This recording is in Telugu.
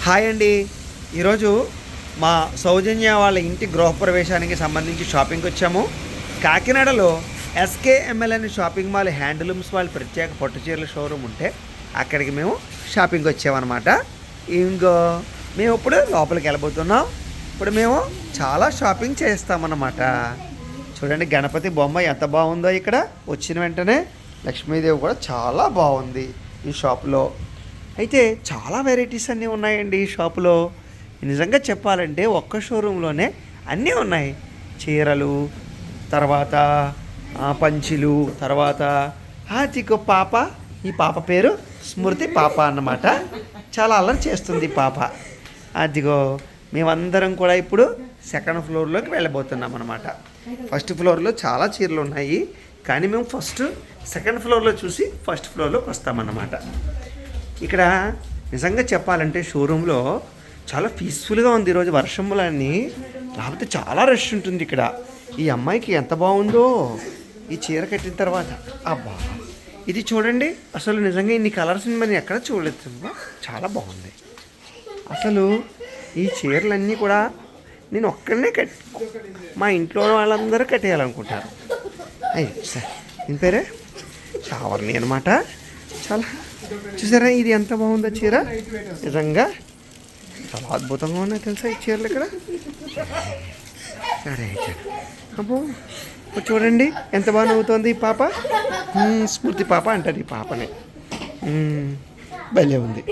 హాయ్ అండి. ఈరోజు మా సౌజన్య వాళ్ళ ఇంటి గృహప్రవేశానికి సంబంధించి షాపింగ్కి వచ్చాము. కాకినాడలో ఎస్కేఎంఎల్ అనే షాపింగ్ మాల్ హ్యాండ్లూమ్స్ వాళ్ళ ప్రత్యేక పట్టు చీరల షోరూమ్ ఉంటే అక్కడికి మేము షాపింగ్కి వచ్చామన్నమాట. ఇంకో మేము ఇప్పుడు లోపలికి వెళ్ళబోతున్నాం. ఇప్పుడు మేము చాలా షాపింగ్ చేస్తామన్నమాట. చూడండి గణపతి బొమ్మ ఎంత బాగుందో. ఇక్కడ వచ్చిన వెంటనే లక్ష్మీదేవి కూడా చాలా బాగుంది ఈ షాప్లో. అయితే చాలా వెరైటీస్ అన్నీ ఉన్నాయండి ఈ షాపులో. నిజంగా చెప్పాలంటే ఒక్క షోరూంలోనే అన్నీ ఉన్నాయి. చీరలు, తర్వాత పంచిలు, తర్వాత అదిగో పాప, ఈ పాప పేరు స్మృతి పాప అన్నమాట. చాలా అల్లరి చేస్తుంది పాప. అదిగో మేమందరం కూడా ఇప్పుడు సెకండ్ ఫ్లోర్లోకి వెళ్ళబోతున్నాం అన్నమాట. ఫస్ట్ ఫ్లోర్లో చాలా చీరలు ఉన్నాయి, కానీ మేము సెకండ్ ఫ్లోర్లో చూసి ఫస్ట్ ఫ్లోర్లోకి వస్తామన్నమాట. ఇక్కడ నిజంగా చెప్పాలంటే షోరూంలో చాలా పీస్ఫుల్గా ఉంది. ఈరోజు వర్షంలన్నీ లేకపోతే చాలా రష్ ఉంటుంది ఇక్కడ. ఈ అమ్మాయికి ఎంత బాగుందో ఈ చీర కట్టిన తర్వాత. అబ్బా ఇది చూడండి, అసలు నిజంగా ఇన్ని కలర్స్ మరి ఎక్కడ చూడలేదు. చాలా బాగుంది. అసలు ఈ చీరలన్నీ కూడా నేను ఒక్కడనే మా ఇంట్లో వాళ్ళందరూ కట్టేయాలనుకుంటారు. అయ్యి సార్ దీని పేరే చావర్ని అనమాట. చాలా చూసారా ఇది ఎంత బాగుందో చీర. నిజంగా చాలా అద్భుతంగా ఉన్నాయి తెలుసా ఈ చీరలు ఇక్కడ. సరే అబ్బో చూడండి ఎంత బాగా నవ్వుతోంది ఈ పాప. స్మృతి పాప అంటారు ఈ పాపని. భలే ఉంది.